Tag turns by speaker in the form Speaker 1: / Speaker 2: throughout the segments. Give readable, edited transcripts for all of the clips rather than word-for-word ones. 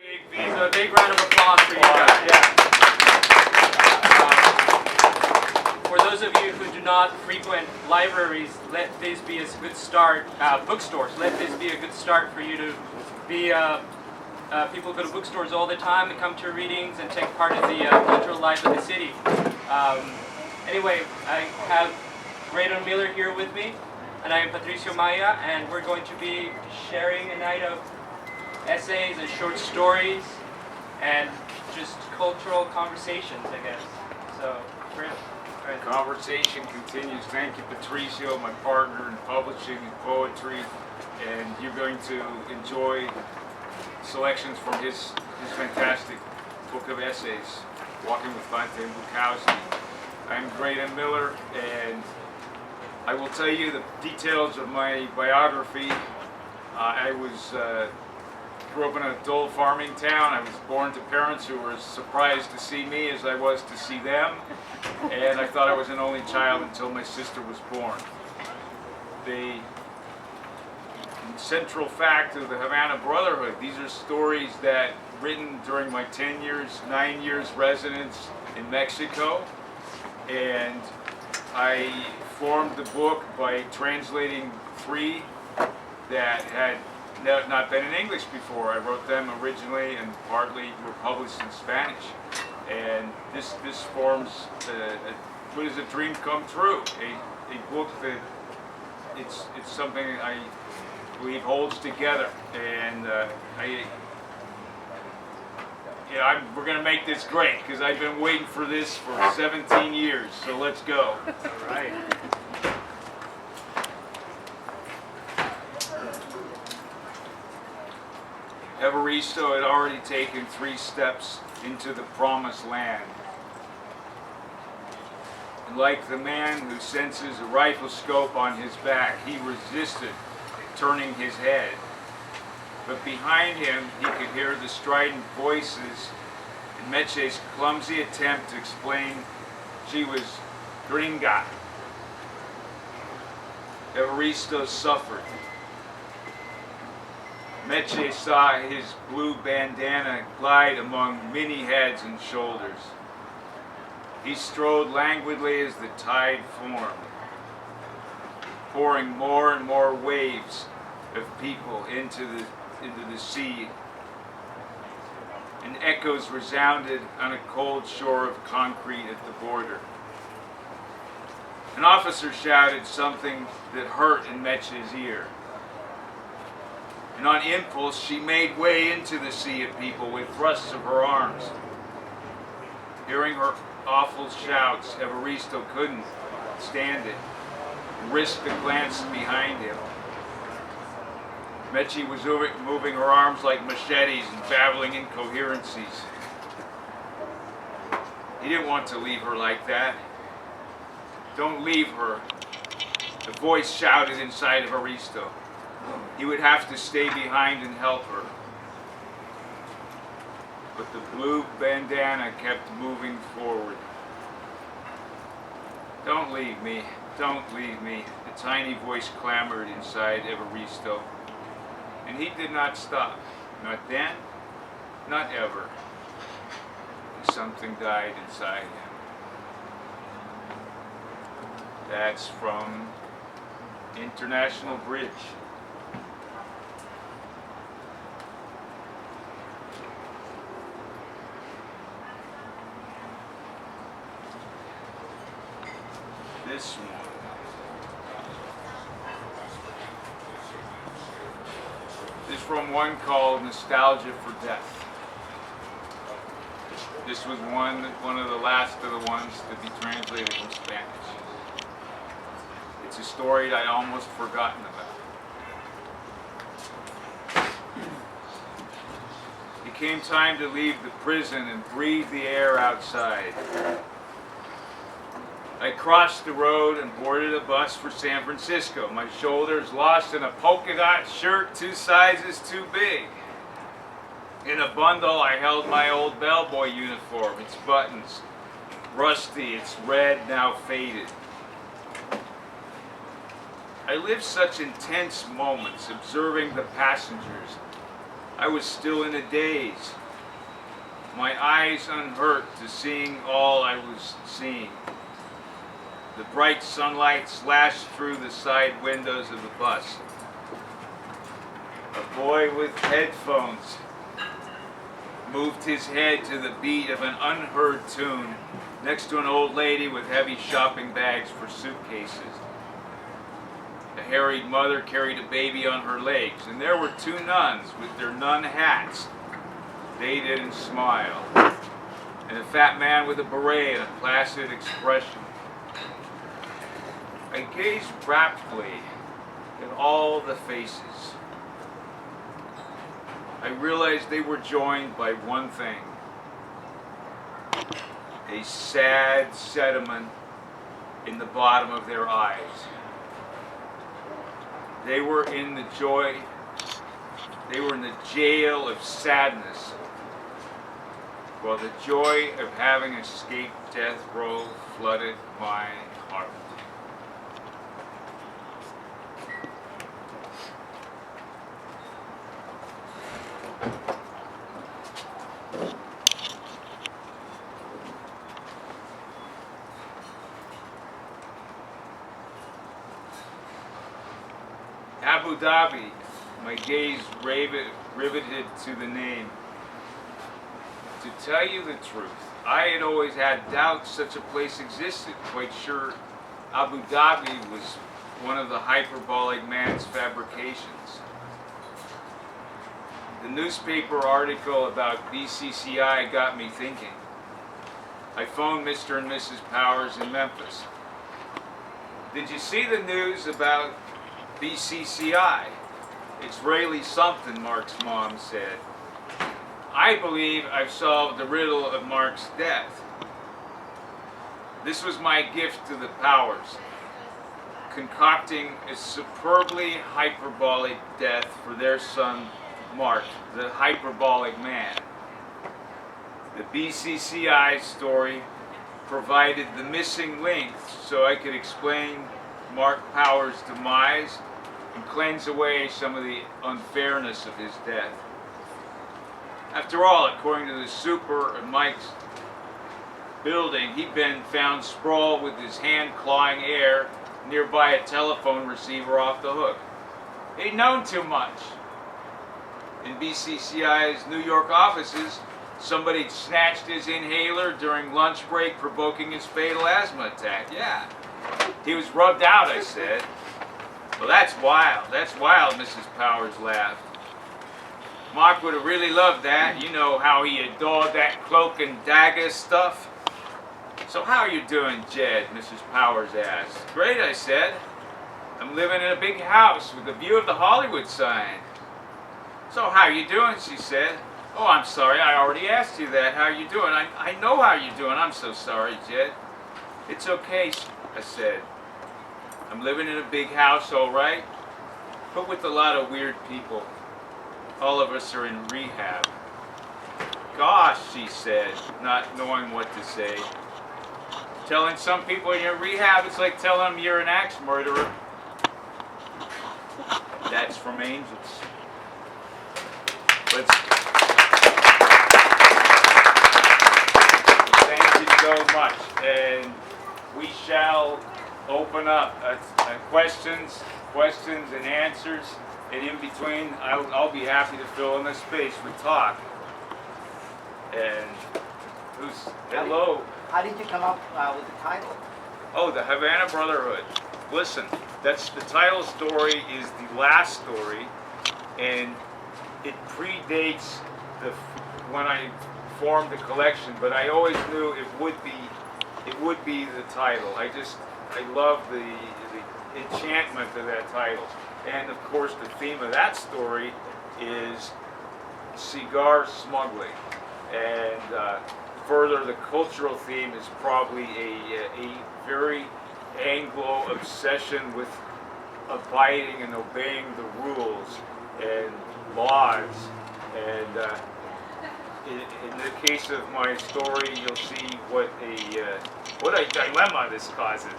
Speaker 1: A big round of applause for you guys. For those of you who do not frequent libraries, let this be a good start. Bookstores, let this be a good start for you to be. People go to bookstores all the time and come to readings and take part in the cultural life of the city. Anyway, I have Graydon Miller here with me, and I am Patricio Maya, and we're going to be sharing a night of essays and short stories and just cultural conversations, I guess. So, great.
Speaker 2: Conversation continues. Thank you, Patricio, my partner in publishing and poetry, and you're going to enjoy selections from his fantastic book of essays, Walking with Fante and Bukowski. I'm Graydon Miller, and I will tell you the details of my biography. I grew up in a dull farming town. I was born to parents who were as surprised to see me as I was to see them, and I thought I was an only child until my sister was born. The central fact of the Havana Brotherhood, these are stories that written during my 9 years residence in Mexico, and I formed the book by translating 3 that had not been in English before. I wrote them originally and partly were published in Spanish. And this forms what is a dream come true, a book that it's something I believe holds together. And we're going to make this great because I've been waiting for this for 17 years. So let's go. All right. Evaristo had already taken 3 steps into the promised land. And like the man who senses a rifle scope on his back, he resisted turning his head. But behind him, he could hear the strident voices in Meche's clumsy attempt to explain she was gringa. Evaristo suffered. Meche saw his blue bandana glide among many heads and shoulders. He strode languidly as the tide formed, pouring more and more waves of people into the sea, and echoes resounded on a cold shore of concrete at the border. An officer shouted something that hurt in Meche's ear. And on impulse, she made way into the sea of people with thrusts of her arms. Hearing her awful shouts, Evaristo couldn't stand it and risked a glance behind him. Meche was moving her arms like machetes and babbling incoherencies. He didn't want to leave her like that. Don't leave her, the voice shouted inside of Evaristo. He would have to stay behind and help her. But the blue bandana kept moving forward. Don't leave me, don't leave me, the tiny voice clamored inside Evaristo. And he did not stop, not then, not ever. And something died inside him. That's from International Bridge. This one is from one called Nostalgia for Death. This was one of the last of the ones to be translated from Spanish. It's a story I'd almost forgotten about. It came time to leave the prison and breathe the air outside. I crossed the road and boarded a bus for San Francisco, my shoulders lost in a polka dot shirt 2 sizes too big. In a bundle I held my old bellboy uniform, its buttons rusty, its red now faded. I lived such intense moments observing the passengers. I was still in a daze, my eyes unhurt to seeing all I was seeing. The bright sunlight slashed through the side windows of the bus. A boy with headphones moved his head to the beat of an unheard tune next to an old lady with heavy shopping bags for suitcases. A harried mother carried a baby on her legs, and there were two nuns with their nun hats. They didn't smile. And a fat man with a beret and a placid expression. I gazed raptly at all the faces. I realized they were joined by one thing. A sad sediment in the bottom of their eyes. They were in the jail of sadness, while the joy of having escaped death row flooded my heart. Abu Dhabi, my gaze riveted to the name. To tell you the truth, I had always had doubts such a place existed, quite sure Abu Dhabi was one of the hyperbolic man's fabrications. The newspaper article about BCCI got me thinking. I phoned Mr. and Mrs. Powers in Memphis. Did you see the news about BCCI? It's really something, Mark's mom said. I believe I've solved the riddle of Mark's death. This was my gift to the Powers, concocting a superbly hyperbolic death for their son, Mark, the hyperbolic man. The BCCI story provided the missing link so I could explain Mark Powers' demise and cleanse away some of the unfairness of his death. After all, according to the super in Mike's building, he'd been found sprawled with his hand clawing air nearby a telephone receiver off the hook. He'd known too much. In BCCI's New York offices, somebody snatched his inhaler during lunch break, provoking his fatal asthma attack. Yeah. He was rubbed out, I said. Well, that's wild. That's wild, Mrs. Powers laughed. Mark would have really loved that. You know how he adored that cloak and dagger stuff. So how are you doing, Jed? Mrs. Powers asked. Great, I said. I'm living in a big house with a view of the Hollywood sign. So how are you doing, she said. Oh, I'm sorry, I already asked you that. How are you doing? I know how you're doing. I'm so sorry, Jed. It's okay, I said. I'm living in a big house, all right, but with a lot of weird people. All of us are in rehab. Gosh, she said, not knowing what to say. Telling some people you're in rehab, it's like telling them you're an axe murderer. That's from Angels. Thank you so much, and we shall open up questions and answers, and in between, I'll be happy to fill in the space with talk. And hello?
Speaker 3: How did you come up with the title?
Speaker 2: Oh, the Havana Brotherhood. Listen, that's the title story is the last story, and it predates when I formed the collection, but I always knew it would be the title. I love the enchantment of that title. And of course the theme of that story is cigar smuggling. And further, the cultural theme is probably a very Anglo obsession with abiding and obeying the rules and laws. And in the case of my story, you'll see what a dilemma this causes.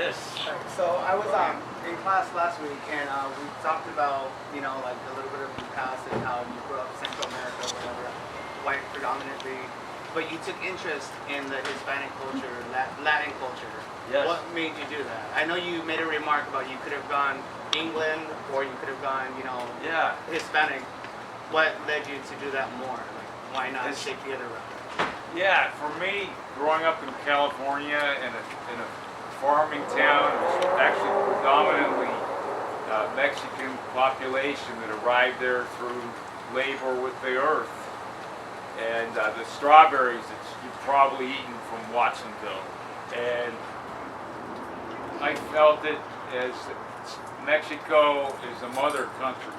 Speaker 4: Yes.
Speaker 3: So I was in class last week, and we talked about, like a little bit of your past and how you grew up in Central America, whatever, white predominantly, but you took interest in the Hispanic culture, Latin culture.
Speaker 4: Yes.
Speaker 3: What made you do that? I know you made a remark about you could have gone England or you could have gone,
Speaker 4: Yeah.
Speaker 3: Hispanic. What led you to do that more? Like, why not take the other route?
Speaker 2: Yeah, for me, growing up in California in a farming town, it was actually predominantly Mexican population that arrived there through labor with the earth. And the strawberries that you've probably eaten from Watsonville. And I felt it as Mexico is a mother country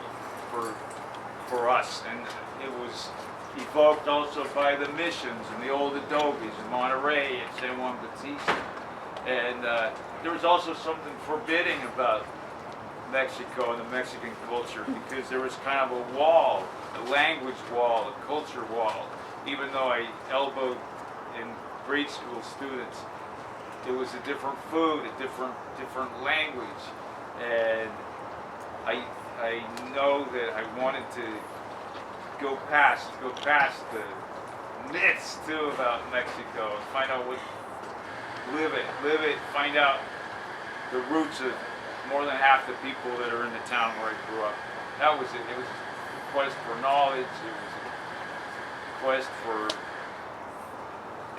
Speaker 2: for us. And it was evoked also by the missions and the old adobes in Monterey and San Juan Bautista. And there was also something forbidding about Mexico and the Mexican culture because there was kind of a wall, a language wall, a culture wall. Even though I elbowed in grade school students, it was a different food, a different language. And I know that I wanted to go past the myths too about Mexico and find out live it, find out the roots of more than half the people that are in the town where I grew up. That was it. It was a quest for knowledge. It was a quest for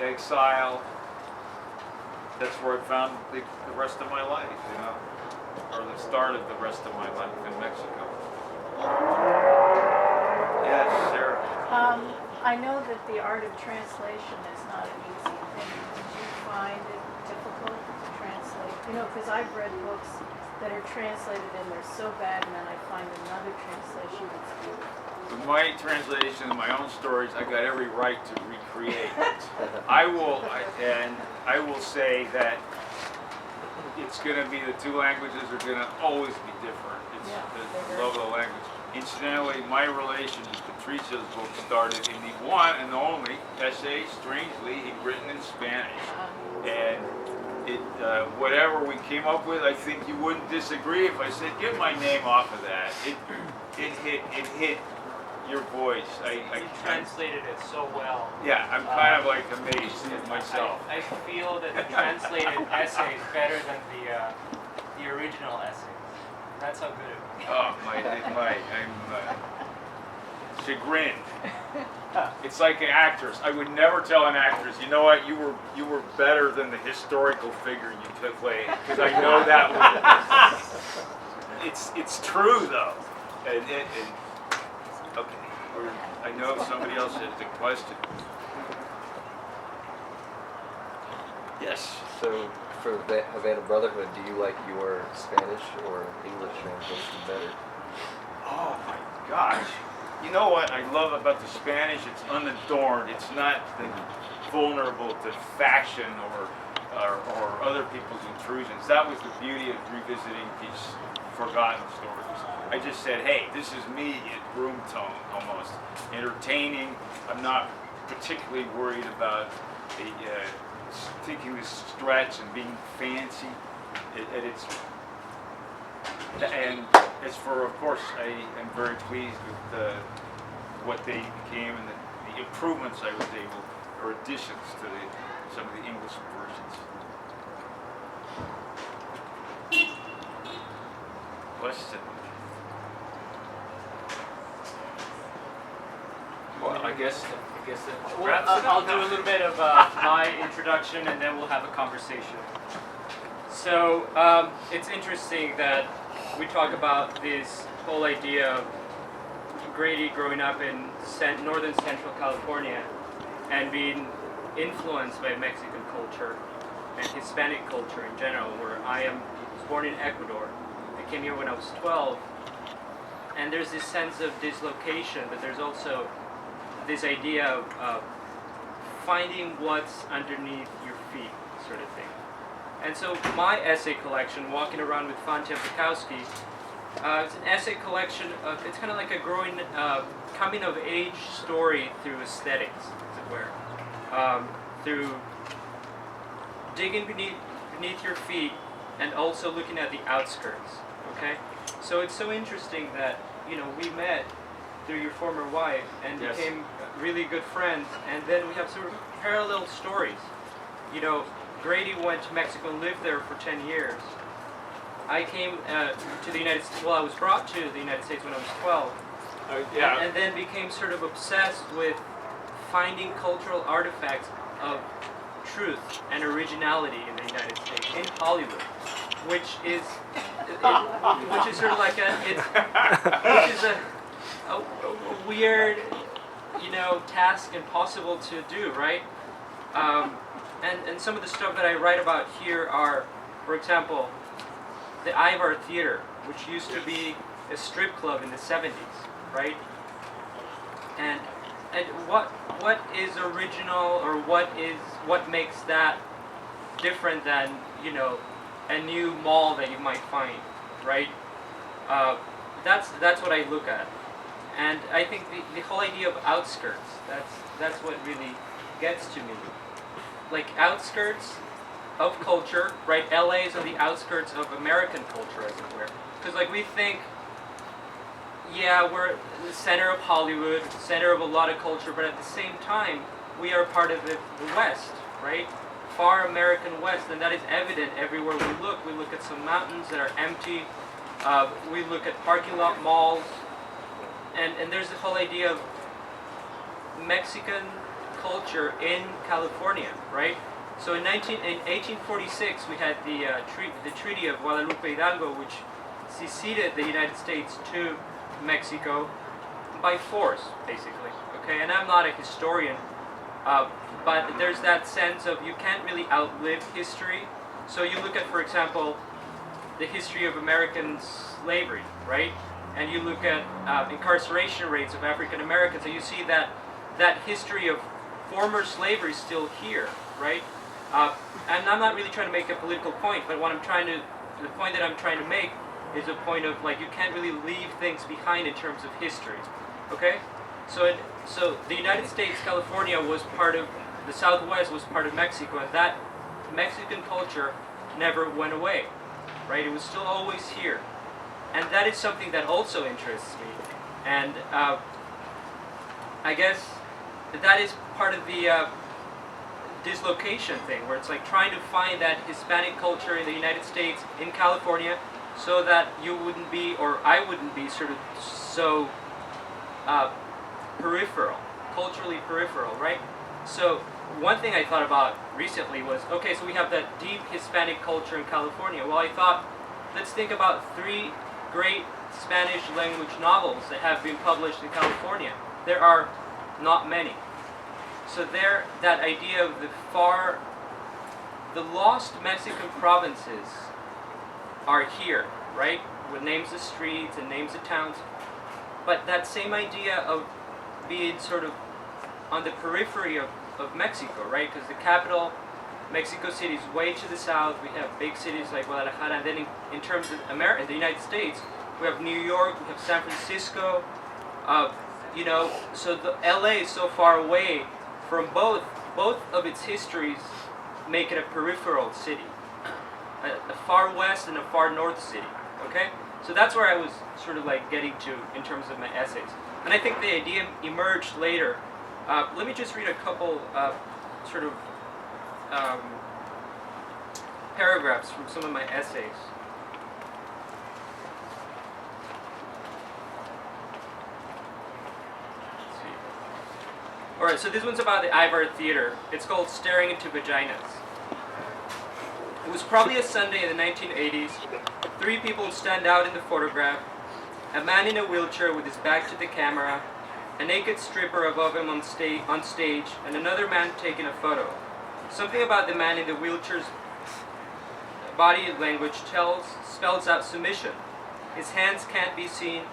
Speaker 2: exile. That's where I found the rest of my life, or the start of the rest of my life in Mexico. Yes, Sarah.
Speaker 5: I know that the art of translation is not an easy thing. Did you find it difficult to translate? Because I've read books that are translated and they're so bad, and then I find another translation that's beautiful.
Speaker 2: With my translation of my own stories, I got every right to recreate. I will say that it's going to be the two languages are going to always be different. It's the love of the language. Incidentally, my relation to Patricio's book started in the one and only essay, strangely, he'd written in Spanish. And it, whatever we came up with, I think you wouldn't disagree if I said, get my name off of that. It hit your voice. I
Speaker 1: translated it so well.
Speaker 2: Yeah, I'm kind of like amazed at myself.
Speaker 1: I feel that the translated essay is better than the original essay. That's how good it was.
Speaker 2: Oh, I'm chagrined. It's like an actress. I would never tell an actress, you know what, you were better than the historical figure you played, because I know that would. It's true though. Okay. I know somebody else has a question. Yes.
Speaker 6: So, for the Havana Brotherhood, do you like your Spanish or English translation better?
Speaker 2: Oh my gosh. You know what I love about the Spanish? It's unadorned. It's not vulnerable to fashion or other people's intrusions. That was the beauty of revisiting these forgotten stories. I just said, hey, this is me in room tone almost. Entertaining. I'm not particularly worried about taking this stretch and being fancy. And as for, of course, I am very pleased with what they became and the improvements I was able, or additions to some of the English versions. Question. Well, I guess that wraps it up.
Speaker 1: I'll do a little bit of my introduction, and then we'll have a conversation. So it's interesting that we talk about this whole idea of Grady growing up in northern central California and being influenced by Mexican culture and Hispanic culture in general, where I was born in Ecuador. I came here when I was 12, and there's this sense of dislocation, but there's also this idea of finding what's underneath your feet, sort of thing. And so my essay collection, Walking Around with Fante and Bukowski, it's an essay collection of, it's kind of like a growing, coming-of-age story through aesthetics, as it were. Through digging beneath your feet and also looking at the outskirts. Okay, so it's so interesting that we met through your former wife and
Speaker 2: Yes.
Speaker 1: became really good friends, and then we have sort of parallel stories. Grady went to Mexico and lived there for 10 years. I came to the United States. Well, I was brought to the United States when I was 12.
Speaker 2: Yeah.
Speaker 1: And then became sort of obsessed with finding cultural artifacts of truth and originality in the United States, in Hollywood, which is sort of like a weird, task impossible to do, right? And some of the stuff that I write about here are, for example, the Ivar Theater, which used to be a strip club in the 70s, right? And what is original, or what makes that different than a new mall that you might find, right? That's what I look at, and I think the whole idea of outskirts, that's what really gets to me, like outskirts of culture, right? LA is on the outskirts of American culture, as it were, because like we think, yeah, we're the center of Hollywood, center of a lot of culture, but at the same time, we are part of the West, right? Far American West, and that is evident everywhere we look. We look at some mountains that are empty. We look at parking lot malls, and there's the whole idea of Mexican culture in California, right? So in 1846, we had the Treaty of Guadalupe Hidalgo, which seceded the United States to Mexico by force, basically. Okay, and I'm not a historian, but there's that sense of you can't really outlive history. So you look at, for example, the history of American slavery, right? And you look at incarceration rates of African Americans, and you see that history of former slavery is still here, right? And I'm not really trying to make a political point, but the point that I'm trying to make is a point of like you can't really leave things behind in terms of history, okay? So the United States, California was part of the Southwest, was part of Mexico, and that Mexican culture never went away, right? It was still always here, and that is something that also interests me, and I guess that is part of the dislocation thing, where it's like trying to find that Hispanic culture in the United States, in California, so that you wouldn't be, or I wouldn't be, sort of so peripheral, culturally peripheral, right? So one thing I thought about recently was, okay, so we have that deep Hispanic culture in California. Well, I thought, let's think about 3 great Spanish language novels that have been published in California. There are not many. So that idea of the lost Mexican provinces are here, right? With names of streets and names of towns. But that same idea of being sort of on the periphery of Mexico, right? Because the capital, Mexico City, is way to the south. We have big cities like Guadalajara. And then in terms of America, the United States, we have New York, we have San Francisco. So the LA is so far away from both of its histories, make it a peripheral city. A far west and a far north city, okay? So that's where I was sort of like getting to in terms of my essays. And I think the idea emerged later. Let me just read a couple sort of paragraphs from some of my essays. Let's see. Alright, so this one's about the Ivar Theater. It's called Staring into Vaginas. It was probably a Sunday in the 1980s. 3 people stand out in the photograph. A man in a wheelchair with his back to the camera, a naked stripper above him on stage, and another man taking a photo. Something about the man in the wheelchair's body language spells out submission. His hands can't be seen,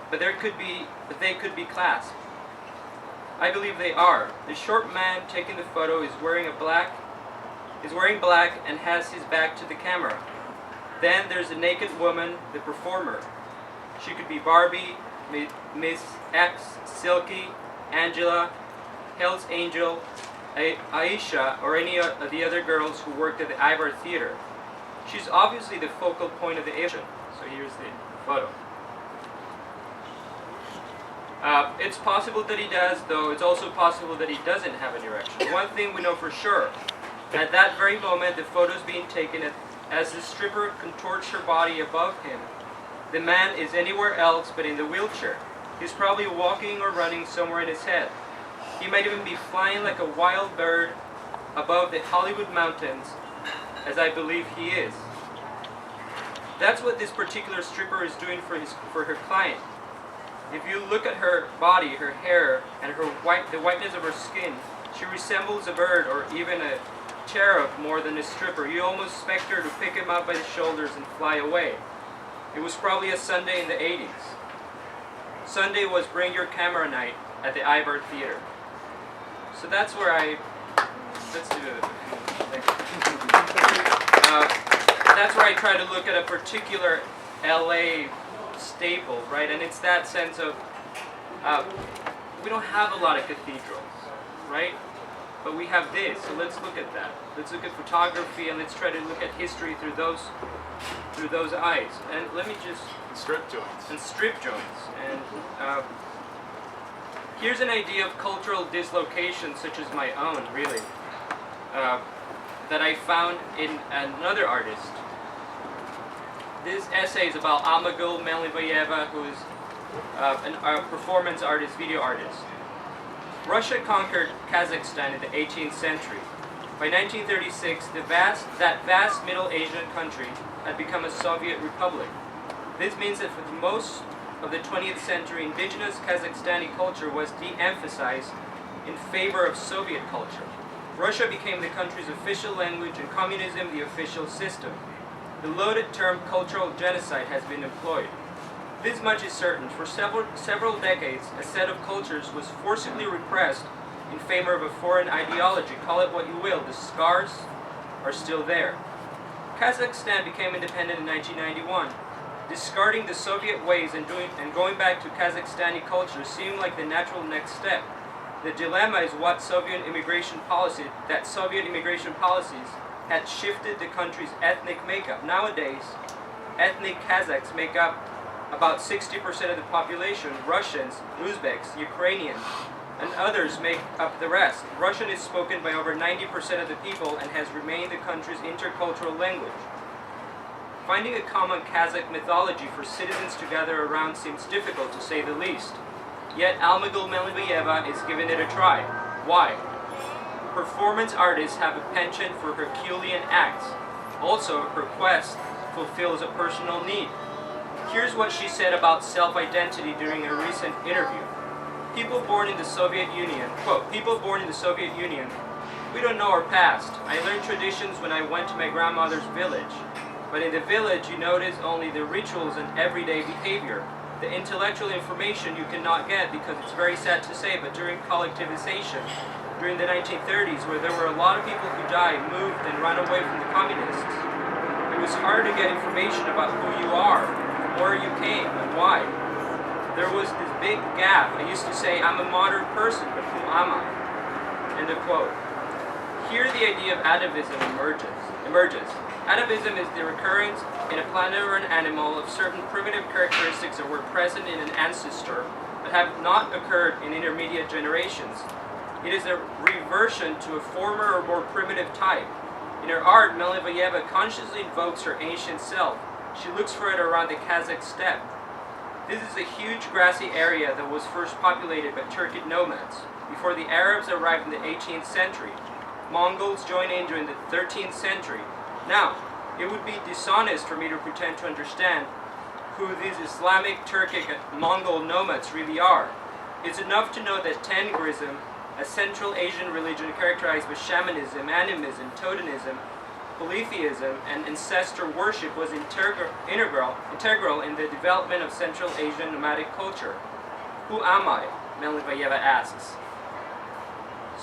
Speaker 1: but they could be clasped. I believe they are. The short man taking the photo is wearing black and has his back to the camera. Then there's a naked woman, the performer. She could be Barbie, Miss X, Silky, Angela, Hell's Angel, Aisha, or any of the other girls who worked at the Ivar Theater. She's obviously the focal point of the action. So here's the photo. It's possible that he does, though it's also possible that he doesn't have an erection. One thing we know for sure, at that very moment the photo is being taken as the stripper contorts her body above him. The man is anywhere else but in the wheelchair. He's probably walking or running somewhere in his head. He might even be flying like a wild bird above the Hollywood mountains, as I believe he is. That's what this particular stripper is doing for her client. If you look at her body, her hair, and the whiteness of her skin, she resembles a bird or even a cherub more than a stripper. You almost expect her to pick him up by the shoulders and fly away. It was probably a Sunday in the 80s. Sunday was Bring Your Camera night at the Ibar Theater. So that's where let's do it. That's where I try to look at a particular LA staple, right? And it's that sense of, we don't have a lot of cathedrals, right? But we have this, so let's look at that. Let's look at photography and let's try to look at history through those eyes. And let me just...
Speaker 2: Strip joints.
Speaker 1: And strip joints. And here's an idea of cultural dislocation such as my own, really, that I found in another artist. This essay is about Almagul Melnivoyeva, who is a performance artist, video artist. Russia conquered Kazakhstan in the 18th century. By 1936, that vast Middle Asian country had become a Soviet republic. This means that for the most of the 20th century, indigenous Kazakhstani culture was de-emphasized in favor of Soviet culture. Russia became the country's official language and communism the official system. The loaded term cultural genocide has been employed. This much is certain. For several decades, a set of cultures was forcibly repressed in favor of a foreign ideology. Call it what you will, the scars are still there. Kazakhstan became independent in 1991. Discarding the Soviet ways and going back to Kazakhstani culture seemed like the natural next step. The dilemma is that Soviet immigration policies had shifted the country's ethnic makeup. Nowadays, ethnic Kazakhs make up about 60% of the population. Russians, Uzbeks, Ukrainians, and others make up the rest. Russian is spoken by over 90% of the people and has remained the country's intercultural language. Finding a common Kazakh mythology for citizens to gather around seems difficult, to say the least. Yet Almagul Melnivoyeva is giving it a try. Why? Performance artists have a penchant for Herculean acts. Also, her quest fulfills a personal need. Here's what she said about self-identity during a recent interview. People born in the Soviet Union, quote, people born in the Soviet Union, we don't know our past. I learned traditions when I went to my grandmother's village. But in the village, you notice only the rituals and everyday behavior. The intellectual information you cannot get because it's very sad to say, but during collectivization, during the 1930s, where there were a lot of people who died, moved, and ran away from the communists, it was hard to get information about who you are, where you came, and why. There was this big gap. I used to say, I'm a modern person, but who am I? End of quote. Here the idea of atavism emerges. Atavism is the recurrence in a plant or an animal of certain primitive characteristics that were present in an ancestor but have not occurred in intermediate generations. It is a reversion to a former or more primitive type. In her art, Melnivoyeva consciously invokes her ancient self. She looks for it around the Kazakh steppe. This is a huge grassy area that was first populated by Turkic nomads. Before the Arabs arrived in the 18th century, Mongols joined in during the 13th century. Now, it would be dishonest for me to pretend to understand who these Islamic, Turkic, and Mongol nomads really are. It's enough to know that Tengrism, a Central Asian religion characterized by shamanism, animism, totemism, polytheism, and ancestor worship, was integral in the development of Central Asian nomadic culture. Who am I? Melnivoyeva asks.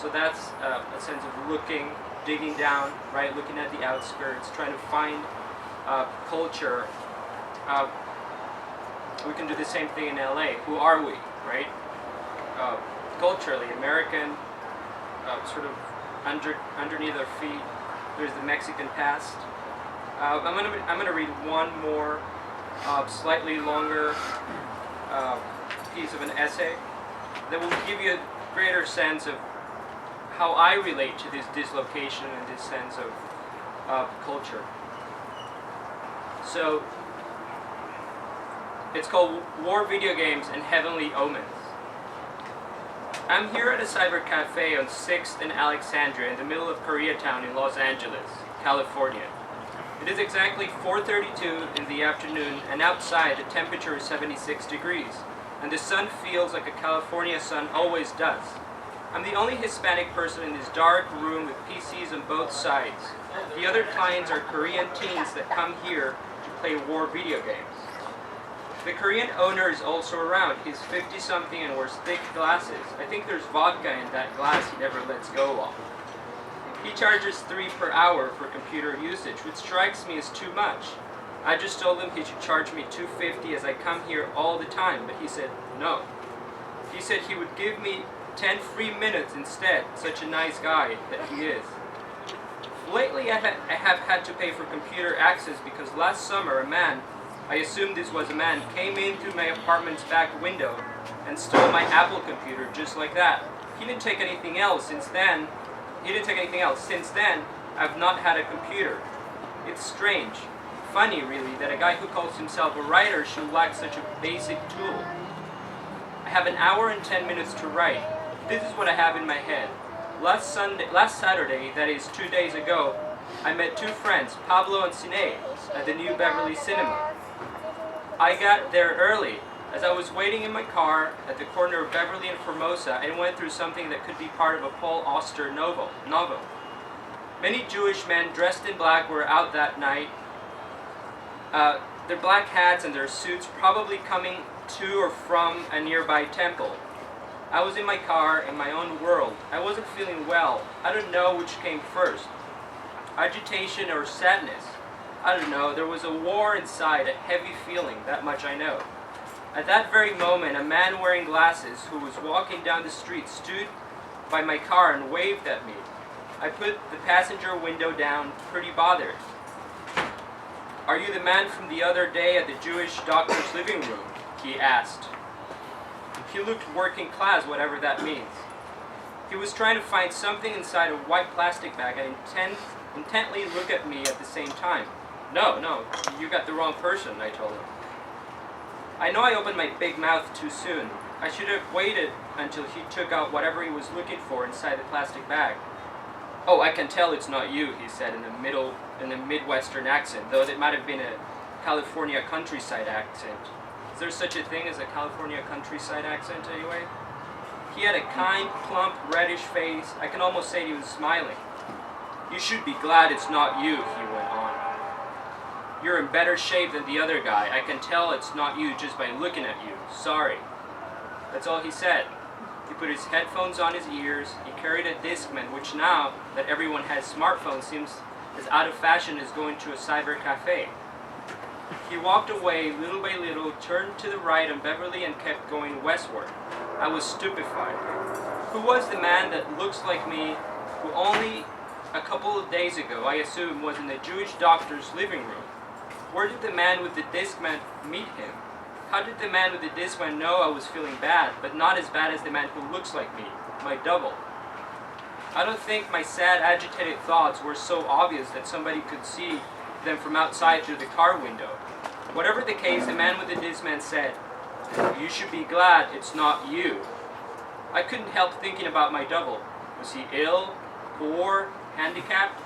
Speaker 1: So that's a sense of looking, digging down, right? Looking at the outskirts, trying to find culture. We can do the same thing in LA. Who are we, right? Culturally, American, sort of underneath our feet. There's the Mexican past. I'm gonna read one more, slightly longer piece of an essay that will give you a greater sense of how I relate to this dislocation and this sense of culture. So it's called War Video Games and Heavenly Omens. I'm here at a cyber cafe on 6th and Alexandria in the middle of Koreatown in Los Angeles, California. It is exactly 4:32 in the afternoon, and outside the temperature is 76 degrees, and the sun feels like a California sun always does. I'm the only Hispanic person in this dark room with PCs on both sides. The other clients are Korean teens that come here to play war video games. The Korean owner is also around. He's 50-something and wears thick glasses. I think there's vodka in that glass he never lets go of. He charges $3 per hour for computer usage, which strikes me as too much. I just told him he should charge me $2.50 as I come here all the time, but he said no. He said he would give me 10 free minutes instead, such a nice guy that he is. Lately I have had to pay for computer access because last summer a man, I assume this was a man, came in through my apartment's back window and stole my Apple computer just like that. He didn't take anything else since then. Since then, I've not had a computer. It's strange, funny really, that a guy who calls himself a writer should lack such a basic tool. I have an hour and 10 minutes to write. This is what I have in my head. Last Saturday, that is 2 days ago, I met two friends, Pablo and Sinead, at the New Beverly Cinema. I got there early. As I was waiting in my car at the corner of Beverly and Formosa, I went through something that could be part of a Paul Auster novel. Many Jewish men dressed in black were out that night. Their black hats and their suits probably coming to or from a nearby temple. I was in my car, in my own world. I wasn't feeling well. I don't know which came first. Agitation or sadness. I don't know. There was a war inside, a heavy feeling, that much I know. At that very moment, a man wearing glasses who was walking down the street stood by my car and waved at me. I put the passenger window down, pretty bothered. "Are you the man from the other day at the Jewish doctor's living room?" he asked. He looked working class, whatever that means. He was trying to find something inside a white plastic bag and intently look at me at the same time. No, you got the wrong person," I told him. I know I opened my big mouth too soon. I should have waited until he took out whatever he was looking for inside the plastic bag. "Oh, I can tell it's not you," he said in a Midwestern accent, though it might have been a California countryside accent. Is there such a thing as a California countryside accent anyway? He had a kind, plump, reddish face. I can almost say he was smiling. "You should be glad it's not you," he went on. "You're in better shape than the other guy. I can tell it's not you just by looking at you. Sorry." That's all he said. He put his headphones on his ears. He carried a Discman, which now that everyone has smartphones seems as out of fashion as going to a cyber cafe. He walked away little by little, turned to the right on Beverly and kept going westward. I was stupefied. Who was the man that looks like me, who only a couple of days ago I assume was in the Jewish doctor's living room? Where did the man with the Discman meet him? How did the man with the Discman know I was feeling bad, but not as bad as the man who looks like me, my double? I don't think my sad, agitated thoughts were so obvious that somebody could see them from outside through the car window. Whatever the case, the man with the Discman said, "You should be glad it's not you." I couldn't help thinking about my double. Was he ill, poor, handicapped?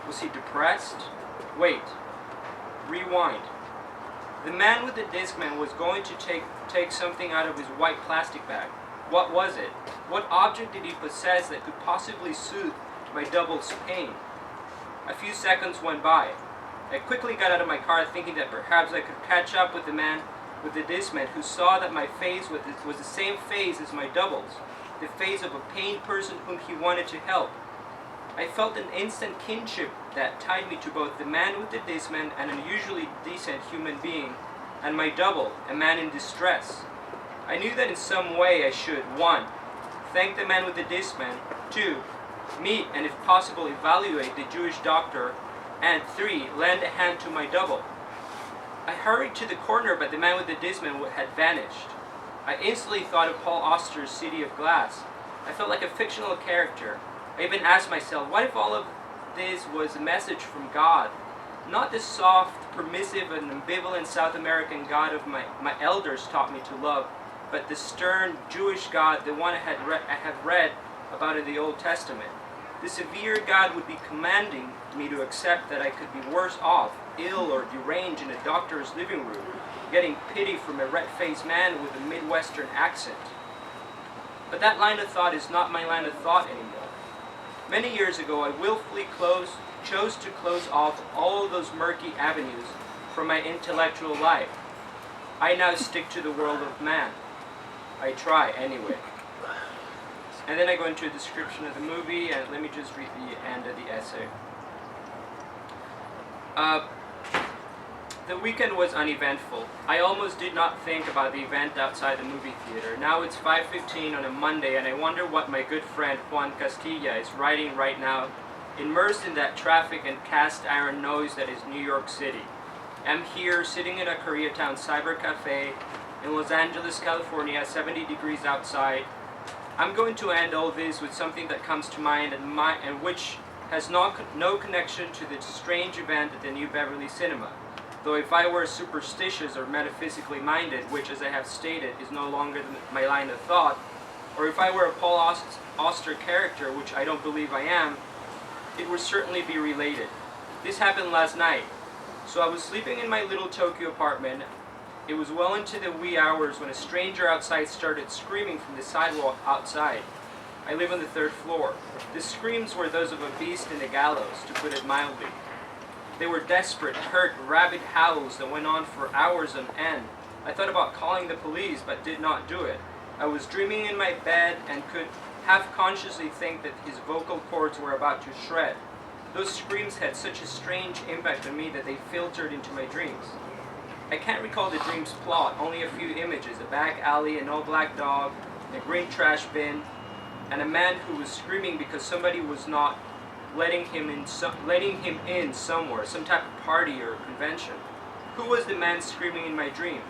Speaker 1: Was he depressed? Wait. Rewind. The man with the Discman was going to take something out of his white plastic bag. What was it? What object did he possess that could possibly soothe my double's pain? A few seconds went by. I quickly got out of my car thinking that perhaps I could catch up with the man with the Discman who saw that my face was the same face as my double's, the face of a pained person whom he wanted to help. I felt an instant kinship that tied me to both the man with the Discman, an unusually decent human being, and my double, a man in distress. I knew that in some way I should, 1. Thank the man with the Discman, 2. Meet and if possible evaluate the Jewish doctor And 3, lend a hand to my double. I hurried to the corner, but the man with the Discman had vanished. I instantly thought of Paul Auster's City of Glass. I felt like a fictional character. I even asked myself, what if all of this was a message from God? Not the soft, permissive, and ambivalent South American God of my elders taught me to love, but the stern Jewish God, the one I have read about in the Old Testament. The severe God would be commanding me to accept that I could be worse off, ill or deranged in a doctor's living room, getting pity from a red-faced man with a Midwestern accent. But that line of thought is not my line of thought anymore. Many years ago, I willfully chose to close off all those murky avenues from my intellectual life. I now stick to the world of man. I try anyway. And then I go into a description of the movie, and let me just read the end of the essay. The weekend was uneventful. I almost did not think about the event outside the movie theater. Now it's 5:15 on a Monday, and I wonder what my good friend Juan Castilla is writing right now, immersed in that traffic and cast iron noise that is New York City. I'm here, sitting in a Koreatown cyber cafe in Los Angeles, California, 70 degrees outside. I'm going to end all this with something that comes to mind and which has no connection to the strange event at the New Beverly Cinema. Though if I were superstitious or metaphysically minded, which as I have stated is no longer my line of thought, or if I were a Paul Auster character, which I don't believe I am, it would certainly be related. This happened last night. So I was sleeping in my little Tokyo apartment. It was well into the wee hours when a stranger outside started screaming from the sidewalk outside. I live on the 3rd floor. The screams were those of a beast in the gallows, to put it mildly. They were desperate, hurt, rabid howls that went on for hours on end. I thought about calling the police, but did not do it. I was dreaming in my bed and could half-consciously think that his vocal cords were about to shred. Those screams had such a strange impact on me that they filtered into my dreams. I can't recall the dream's plot, only a few images: a back alley, an all-black dog, a green trash bin, and a man who was screaming because somebody was not letting him in somewhere, some type of party or convention. Who was the man screaming in my dream?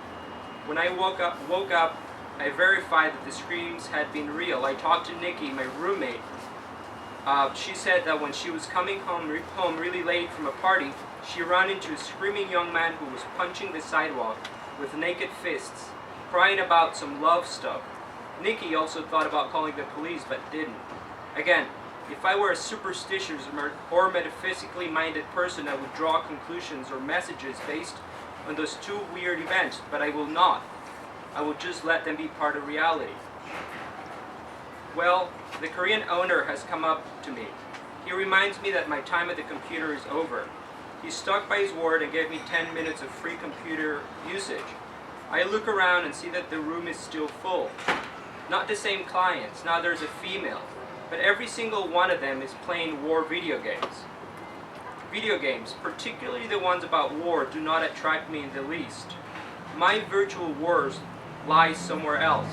Speaker 1: When I woke up, I verified that the screams had been real. I talked to Nikki, my roommate. She said that when she was coming home really late from a party, she ran into a screaming young man who was punching the sidewalk with naked fists, crying about some love stuff. Nikki also thought about calling the police, but didn't. Again, if I were a superstitious or metaphysically minded person, I would draw conclusions or messages based on those two weird events, but I will not. I will just let them be part of reality. Well, the Korean owner has come up to me. He reminds me that my time at the computer is over. He stuck by his word and gave me 10 minutes of free computer usage. I look around and see that the room is still full. Not the same clients, now there's a female, but every single one of them is playing war video games. Video games, particularly the ones about war, do not attract me in the least. My virtual wars lie somewhere else.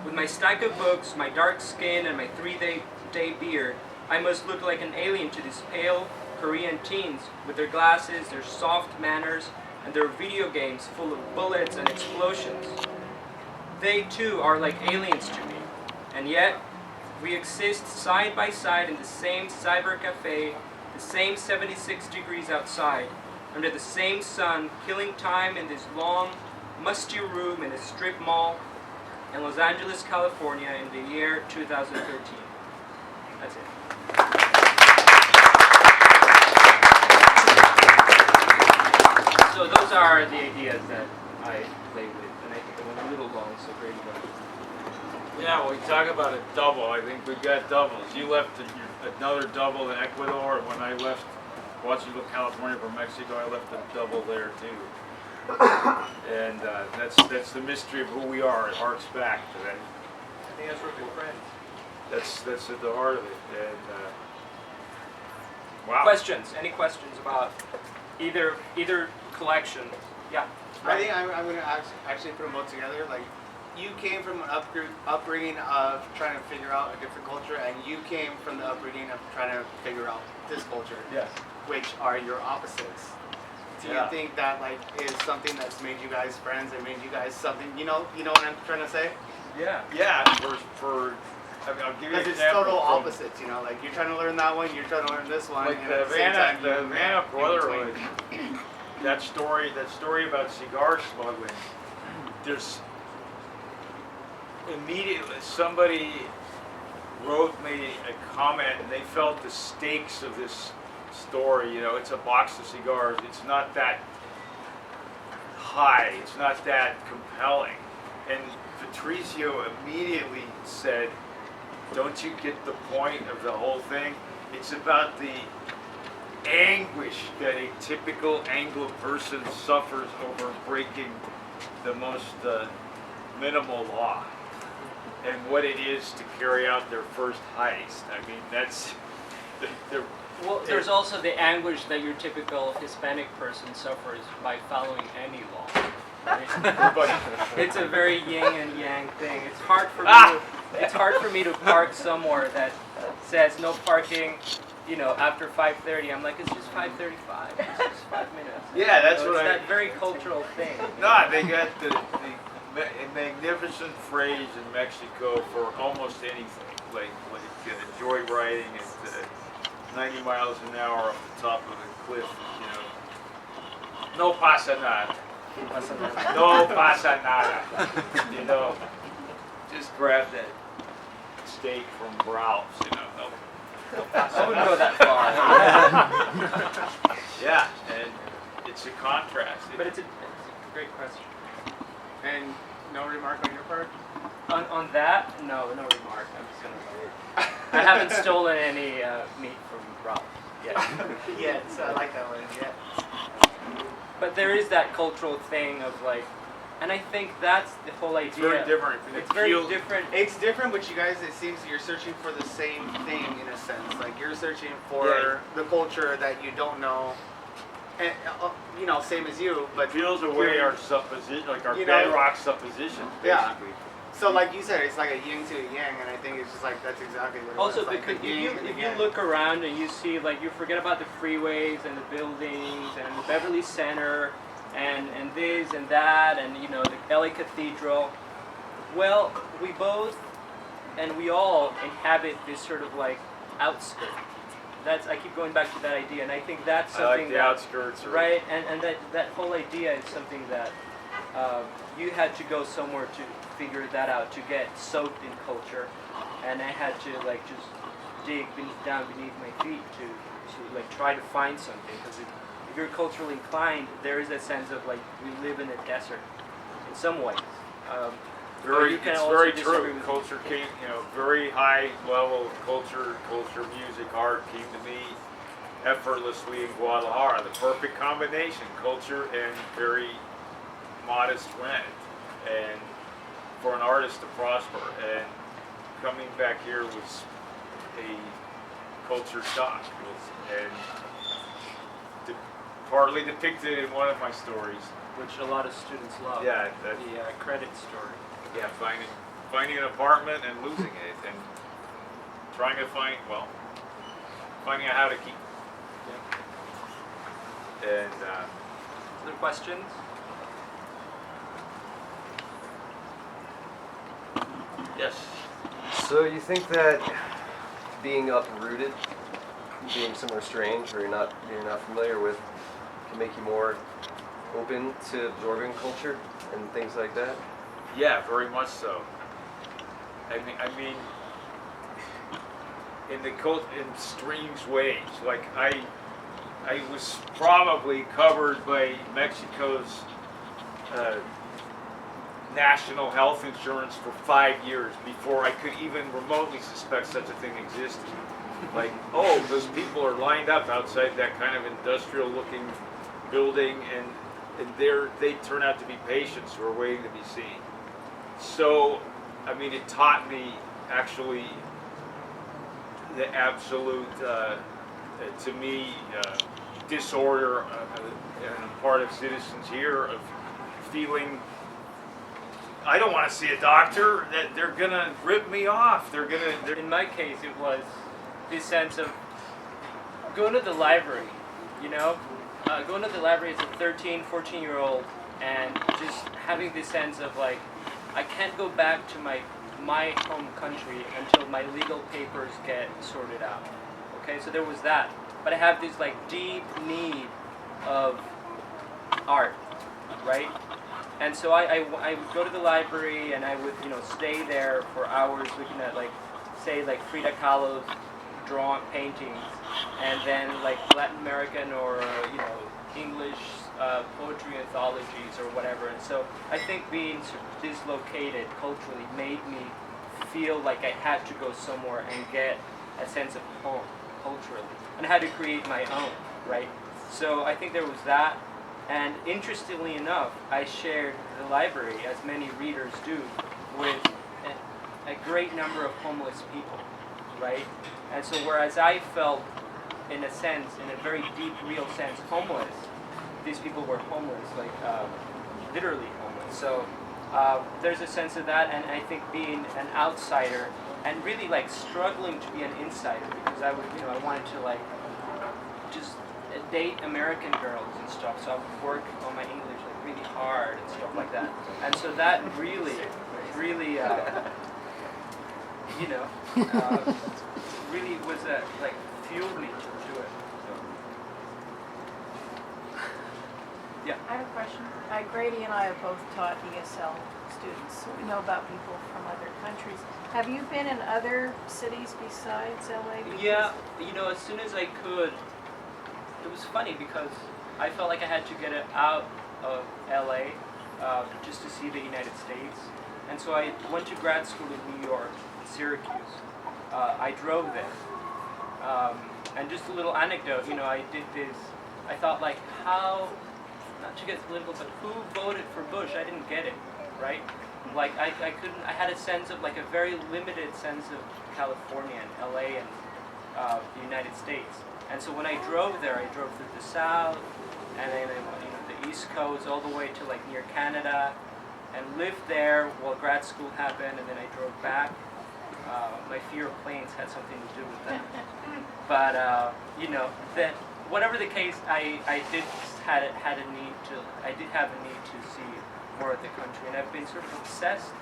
Speaker 1: With my stack of books, my dark skin, and my 3-day beard, I must look like an alien to these pale Korean teens with their glasses, their soft manners, and their video games full of bullets and explosions. They too are like aliens to me, and yet we exist side by side in the same cyber cafe, the same 76 degrees outside, under the same sun, killing time in this long, musty room in a strip mall in Los Angeles, California in the year 2013. That's it. So those are the ideas that I played with, and I think it went a little long, so Grady go.
Speaker 2: Yeah, when we talk about a double, I think we've got doubles. You left another double in Ecuador, and when I left Watsonville, California for Mexico, I left a double there too. And that's the mystery of who we are. It harks back to that.
Speaker 1: I think that's where good friends.
Speaker 2: That's at the heart of it. And wow.
Speaker 1: Questions? Any questions about either collection? Yeah.
Speaker 3: I think I'm going to actually put them all together. Like, you came from an upbringing of trying to figure out a different culture, and you came from the upbringing of trying to figure out this culture,
Speaker 4: Yes.
Speaker 3: which are your opposites. Do you
Speaker 4: Yeah.
Speaker 3: think that like is something that's made you guys friends and made you guys something? You know what I'm trying to say?
Speaker 4: Yeah.
Speaker 2: Yeah, for I mean, I'll give you an
Speaker 3: Because it's
Speaker 2: example.
Speaker 3: total
Speaker 2: from-
Speaker 3: opposites. You know, like you're trying to learn that one, you're trying to learn this one,
Speaker 2: Like
Speaker 3: and
Speaker 2: the
Speaker 3: at the same time,
Speaker 2: Havana, the
Speaker 3: you
Speaker 2: Havana
Speaker 3: in
Speaker 2: Brotherhood.
Speaker 3: between.
Speaker 2: That story about cigar smuggling. There's immediately somebody wrote me a comment, and they felt the stakes of this story. You know, it's a box of cigars. It's not that high. It's not that compelling. And Patricio immediately said, "Don't you get the point of the whole thing? It's about the anguish that a typical Anglo person suffers over breaking the most minimal law, and what it is to carry out their first heist." I mean, that's the
Speaker 1: Well, there's also the anguish that your typical Hispanic person suffers by following any law. Right? It's a very yin and yang thing. It's hard for me to park somewhere that says no parking, you know, after 5:30. I'm like, it's just 5:35. It's just 5 minutes.
Speaker 2: Yeah, that's
Speaker 1: So
Speaker 2: what
Speaker 1: it's
Speaker 2: I.
Speaker 1: that very cultural thing.
Speaker 2: No, they got a magnificent phrase in Mexico for almost anything, like joyriding at 90 miles an hour off the top of a cliff. You know, no pasa nada. No pasa nada. You know, just grab that steak from Browse. You know, no pasa
Speaker 1: I wouldn't
Speaker 2: nada.
Speaker 1: go that far.
Speaker 2: Yeah, and it's a contrast.
Speaker 1: But it's a great question.
Speaker 3: And no remark on your part?
Speaker 1: On that, no remark. I'm just gonna. I haven't stolen any meat from Rob yet.
Speaker 3: Yes, I like that one. Yeah.
Speaker 1: But there is that cultural thing of like, and I think that's the whole idea.
Speaker 2: It's very different.
Speaker 1: It's very different.
Speaker 3: It's different, but you guys, it seems you're searching for the same thing in a sense. Like you're searching for
Speaker 2: Yeah.
Speaker 3: the culture that you don't know, and you know, same as you. But
Speaker 2: peels away our supposition, like our
Speaker 3: You know,
Speaker 2: bedrock suppositions,
Speaker 3: yeah.
Speaker 2: basically.
Speaker 3: So, like you said, it's like a yin to a yang, and I think it's just like that's exactly what it
Speaker 1: Also,
Speaker 3: was. Like
Speaker 1: because
Speaker 3: the yin and the
Speaker 1: if you
Speaker 3: yang.
Speaker 1: look around and you see, like, you forget about the freeways and the buildings and the Beverly Center and this and that and, you know, the LA Cathedral. Well, we both and we all inhabit this sort of like outskirt. I keep going back to that idea, and I think that's
Speaker 2: I
Speaker 1: something
Speaker 2: like the
Speaker 1: that,
Speaker 2: outskirts.
Speaker 1: right? And that whole idea is something that you had to go somewhere to figure that out, to get soaked in culture, and I had to like just dig down beneath my feet to like try to find something, because if you're culturally inclined, there is a sense of like we live in a desert in some ways.
Speaker 2: Very,
Speaker 1: you can
Speaker 2: it's
Speaker 1: also
Speaker 2: very
Speaker 1: disagree
Speaker 2: true.
Speaker 1: with-
Speaker 2: Culture came, you know, very high level of culture, music, art came to me effortlessly in Guadalajara. The perfect combination, culture and very modest rent, and for an artist to prosper. And coming back here was a culture shock, and partly depicted in one of my stories.
Speaker 1: which a lot of students love.
Speaker 2: Yeah, that,
Speaker 1: The credit story.
Speaker 2: yeah, finding an apartment and losing it, and trying to finding out how to keep. And
Speaker 1: Other questions?
Speaker 2: yes,
Speaker 6: So you think that being uprooted, being somewhere strange where you're not familiar with, can make you more open to absorbing culture and things like that?
Speaker 2: yeah, very much so. I mean, in strange ways. Like I was probably covered by Mexico's national health insurance for 5 years before I could even remotely suspect such a thing existed. Like, oh, those people are lined up outside that kind of industrial-looking building, and they turn out to be patients who are waiting to be seen. So, I mean, it taught me actually the absolute, to me, disorder on the part of citizens here of feeling I don't want to see a doctor. That they're gonna rip me off. They're
Speaker 1: In my case, it was this sense of going to the library, you know? Going to the library as a 13, 14-year-old and just having this sense of like, I can't go back to my home country until my legal papers get sorted out. Okay, so there was that. But I have this like deep need of art, right? And so I would go to the library and I would, you know, stay there for hours looking at like, say like Frida Kahlo's drawn paintings, and then like Latin American or you know, English poetry anthologies or whatever. And so I think being sort of dislocated culturally made me feel like I had to go somewhere and get a sense of home culturally, and I had to create my own, right? So I think there was that. And interestingly enough, I shared the library, as many readers do, with a great number of homeless people, right? And so whereas I felt, in a sense, in a very deep, real sense, homeless, these people were homeless, like literally homeless. So there's a sense of that, and I think being an outsider and really like struggling to be an insider, because I would, you know, I wanted to like just date American girls and stuff, so I would work on my English like really hard and stuff like that. And so that really, really, you know, really was like fueled me to do it. So. Yeah.
Speaker 5: I have a question. Grady and I have both taught ESL students, so we know about people from other countries. Have you been in other cities besides LA?
Speaker 1: Yeah, you know, as soon as I could. It was funny because I felt like I had to get it out of LA just to see the United States. And so I went to grad school in New York, Syracuse. I drove there. And just a little anecdote, you know, I did this, I thought like how, not to get political, but who voted for Bush? I didn't get it, right? Like I couldn't, I had a sense of like a very limited sense of California and LA and the United States. And so when I drove there, I drove through the South, and then you know, the East Coast, all the way to like near Canada, and lived there while grad school happened, and then I drove back. My fear of planes had something to do with that. But you know, that whatever the case, I did have a need to see more of the country, and I've been sort of obsessed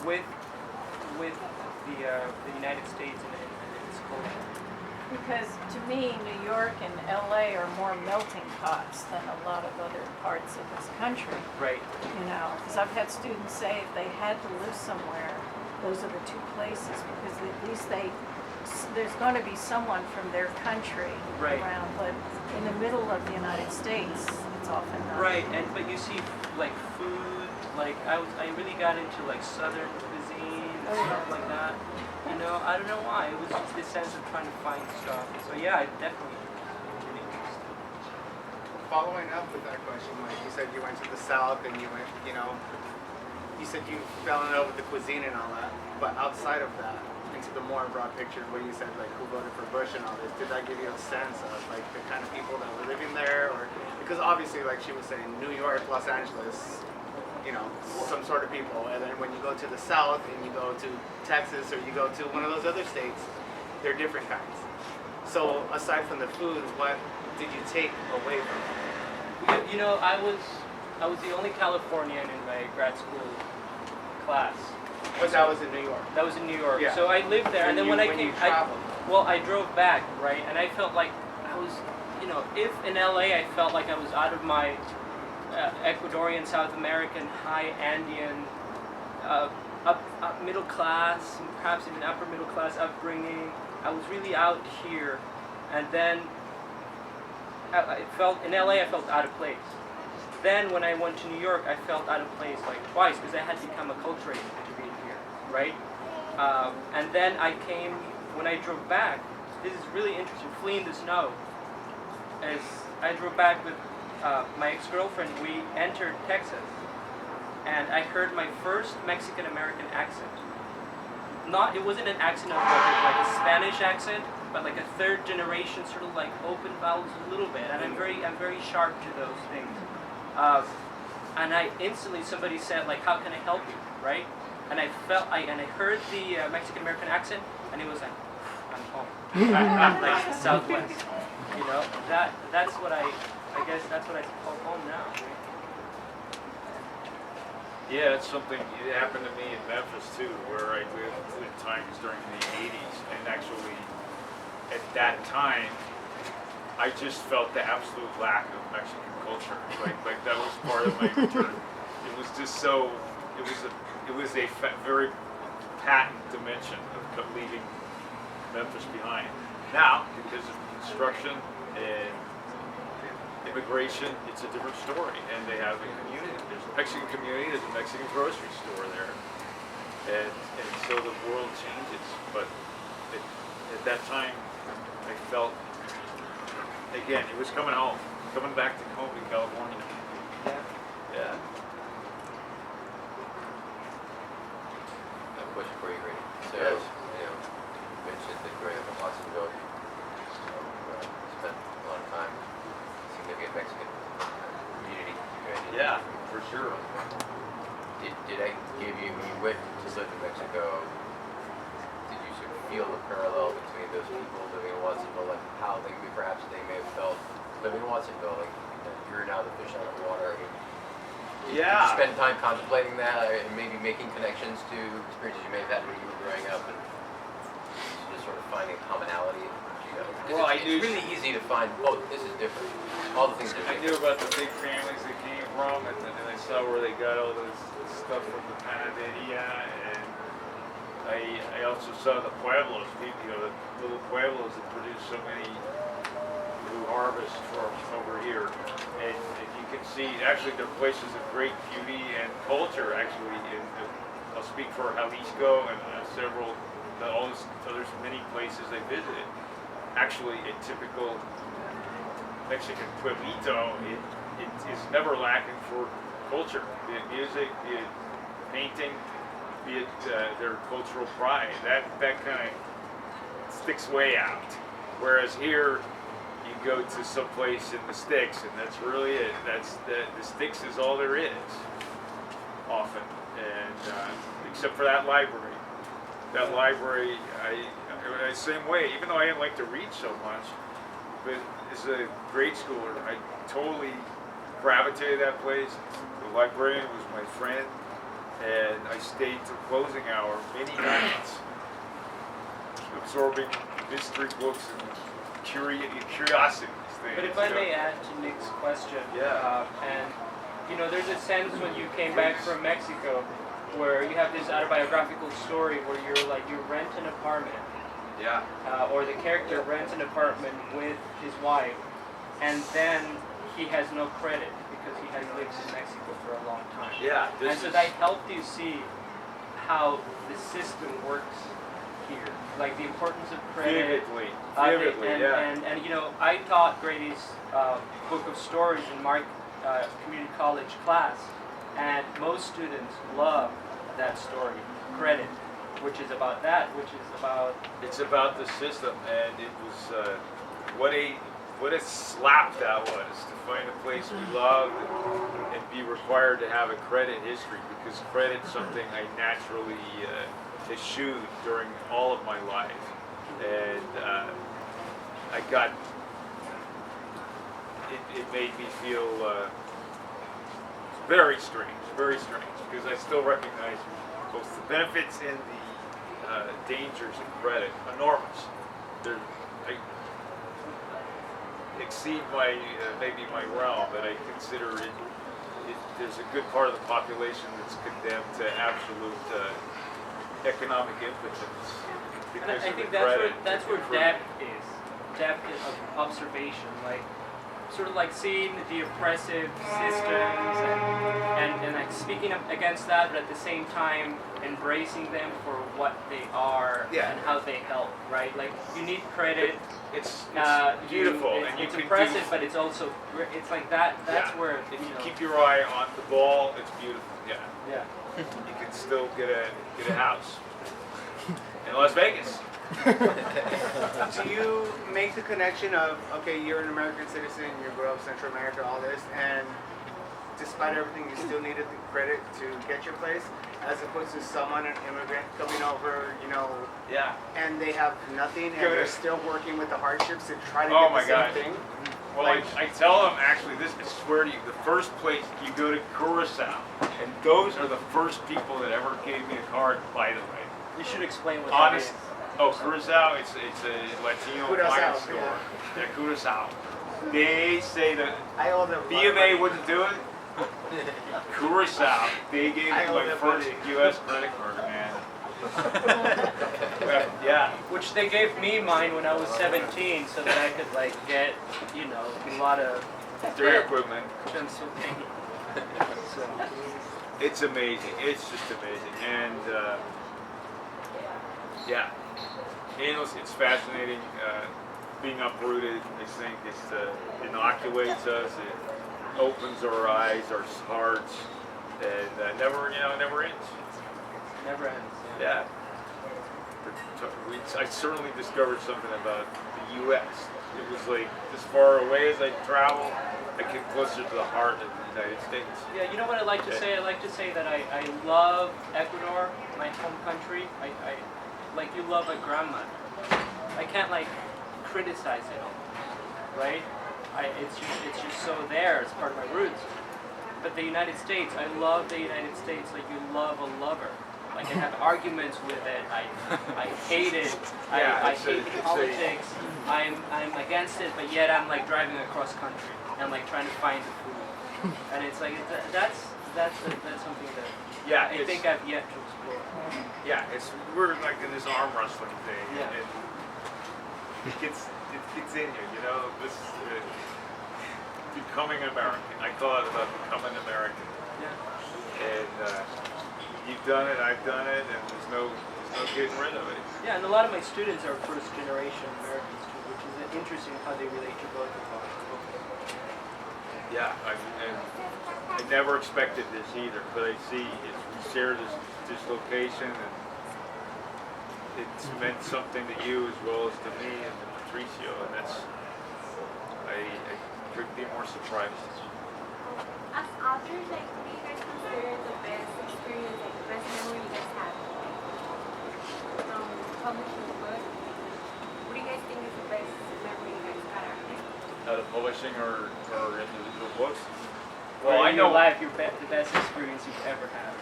Speaker 1: with the United States and its culture.
Speaker 5: Because to me, New York and LA are more melting pots than a lot of other parts of this country.
Speaker 1: Right.
Speaker 5: You know, because I've had students say if they had to live somewhere, those are the two places, because at least there's going to be someone from their country
Speaker 1: right.
Speaker 5: around, but in the middle of the United States, it's often not.
Speaker 1: Right, but you see like food, like I really got into like Southern cuisine and stuff like that. You know, I don't know why. It was just this sense of trying to find stuff. So yeah, I definitely really interested.
Speaker 3: Following up with that question, like you said, you went to the South and you went, you know, you said you fell in love with the cuisine and all that. But outside of that, into the more broad picture, where you said like who voted for Bush and all this, did that give you a sense of like the kind of people that were living there, or because obviously, like she was saying, New York, Los Angeles, you know, some sort of people, and then when you go to the South and you go to Texas or you go to one of those other states, they're different kinds. So aside from the food, what did you take away from it?
Speaker 1: You know, I was the only Californian in my grad school class.
Speaker 3: But that was in New York.
Speaker 1: That was in New York.
Speaker 3: Yeah.
Speaker 1: So I lived there, and then when I came, I drove back, right, and I felt like I was, you know, if in LA I felt like I was out of my Ecuadorian, South American, high Andean, up middle class, perhaps even upper middle class upbringing. I was really out here, and then I felt in LA I felt out of place. Then when I went to New York, I felt out of place like twice because I had become acculturated to being here, right? And then I came when I drove back. This is really interesting. Fleeing the snow, as I drove back with my ex-girlfriend, we entered Texas, and I heard my first Mexican-American accent. It wasn't an accent of like a Spanish accent, but like a third generation, sort of like open vowels a little bit. And I'm very sharp to those things. and I instantly somebody said like, how can I help you, right? And I heard the Mexican American accent, and it was like, I'm home, like Southwest, you know. That's what I guess that's what I call home now. Right?
Speaker 2: Yeah, it's something, it happened to me in Memphis too, where I lived at times during the 80s, and actually at that time, I just felt the absolute lack of Mexican culture. Like that was part of my, it was just so, it was a very patent dimension of leaving Memphis behind. Now, because of construction and immigration, it's a different story, and they have a community. There's a Mexican community, there's a Mexican grocery store there, and so the world changes. But at that time, I felt, again, it was coming home, coming back to home in California. Yeah.
Speaker 4: A question for you, Grady. So,
Speaker 2: Yes.
Speaker 4: you mentioned that growing up in Watsonville, spent a lot of time, significant Mexican community.
Speaker 2: Yeah, for sure.
Speaker 4: Did I give you, when you went to live in Mexico, did you sort of feel the parallel between those people living in Watsonville, like how perhaps they may have felt living in Watsonville, like you're now the fish out of the water? I mean, did you spend time contemplating that and maybe making connections to experiences you may have had when you were growing up and just sort of finding commonality?
Speaker 2: Well,
Speaker 4: it's really easy to find, oh, this is different. All the things are
Speaker 2: I
Speaker 4: different.
Speaker 2: knew about the big families they came from, and I saw where they got all this stuff from the Panaderia, and I also saw the pueblos, the little pueblos that produce so many blue harvests from over here. And you can see, actually, they're places of great beauty and culture, actually. I'll speak for Jalisco and there's many places I visited. Actually, a typical Mexican pueblito, it is never lacking for culture, be it music, be it painting, be it their cultural pride. That kind of sticks way out. Whereas here, you go to some place in the sticks, and that's really it. The sticks is all there is, often, and except for that library. That library, I same way. Even though I didn't like to read so much, but as a grade schooler, I totally gravitated that place. The librarian was my friend, and I stayed till closing hour many nights, absorbing mystery books and curiosities.
Speaker 1: But if I may add to Nick's question, and there's a sense when you came back from Mexico where you have this autobiographical story where you rent an apartment.
Speaker 2: Yeah.
Speaker 1: Or the character rents an apartment with his wife, and then he has no credit because he has lived in Mexico for a long time.
Speaker 2: Yeah.
Speaker 1: And so that helped you see how the system works here, like the importance of credit.
Speaker 2: Vividly,
Speaker 1: And I taught Grady's book of stories in my community college class, and most students love that story, Credit, which is about that,
Speaker 2: It's about the system, and it was what a slap that was to find a place we loved and be required to have a credit history, because credit's something I naturally eschewed during all of my life, and I got it made me feel very strange, because I still recognize both the benefits and the dangers of credit, enormous. I exceed maybe my realm, but I consider it. There's a good part of the population that's condemned to absolute economic impotence.
Speaker 1: And I think that's where depth is of observation, like sort of like seeing the oppressive systems and like speaking up against that, but at the same time embracing them for what they are and how they help, right? Like you need credit.
Speaker 2: It's beautiful, and
Speaker 1: it's impressive, but it's also it's like that. That's where
Speaker 2: if you keep your eye on the ball, it's beautiful.
Speaker 1: Yeah.
Speaker 2: You can still get a house in Las Vegas.
Speaker 3: Do you make the connection of, okay, you're an American citizen, you grew up in Central America, all this, and despite everything, you still needed the credit to get your place, as opposed to someone, an immigrant, coming over, you know,
Speaker 2: Yeah.
Speaker 3: and they have nothing, and they're still working with the hardships to try to
Speaker 2: Oh
Speaker 3: get
Speaker 2: my
Speaker 3: the same
Speaker 2: God.
Speaker 3: thing.
Speaker 2: Well, I tell them actually this. I swear to you, the first place you go to Curacao, and those are the first people that ever gave me a card. By the way,
Speaker 1: You should explain what
Speaker 2: honest.
Speaker 1: that
Speaker 2: Oh, Curacao, it's a Latino
Speaker 3: Curacao,
Speaker 2: wine store.
Speaker 3: yeah.
Speaker 2: Yeah, Curacao. They say that
Speaker 3: I owe them.
Speaker 2: B of A wouldn't do it. Curacao, they gave me
Speaker 3: I owe
Speaker 2: my
Speaker 3: them
Speaker 2: first
Speaker 3: money.
Speaker 2: U.S. credit card, man. Yeah.
Speaker 1: is. Which they gave me mine when I was 17, so that I could like get, you know, a lot of
Speaker 2: Their equipment.
Speaker 1: Pennsylvania. So,
Speaker 2: It's amazing. It's just amazing. And yeah, it's fascinating. Being uprooted, I think, inoculates us. It opens our eyes, our hearts, and never ends.
Speaker 1: never ends.
Speaker 2: Yeah. I certainly discovered something about the U.S. It was like, as far away as I traveled, I get closer to the heart of the United States.
Speaker 1: Yeah, you know what I like to say? I like to say that I love Ecuador, my home country. I like you love a grandmother. I can't like criticize it, right? It's just so there. It's part of my roots. But the United States, I love the United States like you love a lover. Like I have arguments with it. I hate it. I hate politics. I'm against it, but yet I'm like driving across country and like trying to find the food. And it's like that's something that
Speaker 2: Yeah,
Speaker 1: I think I've yet to explore.
Speaker 2: Yeah, we're like in this arm wrestling thing,
Speaker 1: Yeah.
Speaker 2: and it gets in you, you know. This becoming American. I call it about becoming American.
Speaker 1: Yeah.
Speaker 2: And you've done it, I've done it, and there's no getting rid of it.
Speaker 1: Yeah, and a lot of my students are first generation Americans too, which is interesting how they relate to both of us.
Speaker 2: Yeah, I never expected this either, but I see we share this location, and it's meant something to you as well as to me and to Patricio, and I couldn't be more surprised.
Speaker 7: As authors, like, what do you guys consider the best experience, like the best memory you guys had from publishing the book? What do you guys think is the best memory you guys got out of it?
Speaker 2: Out of publishing or individual books?
Speaker 1: Well,
Speaker 2: Well,
Speaker 1: in your life, the best experience you've ever had.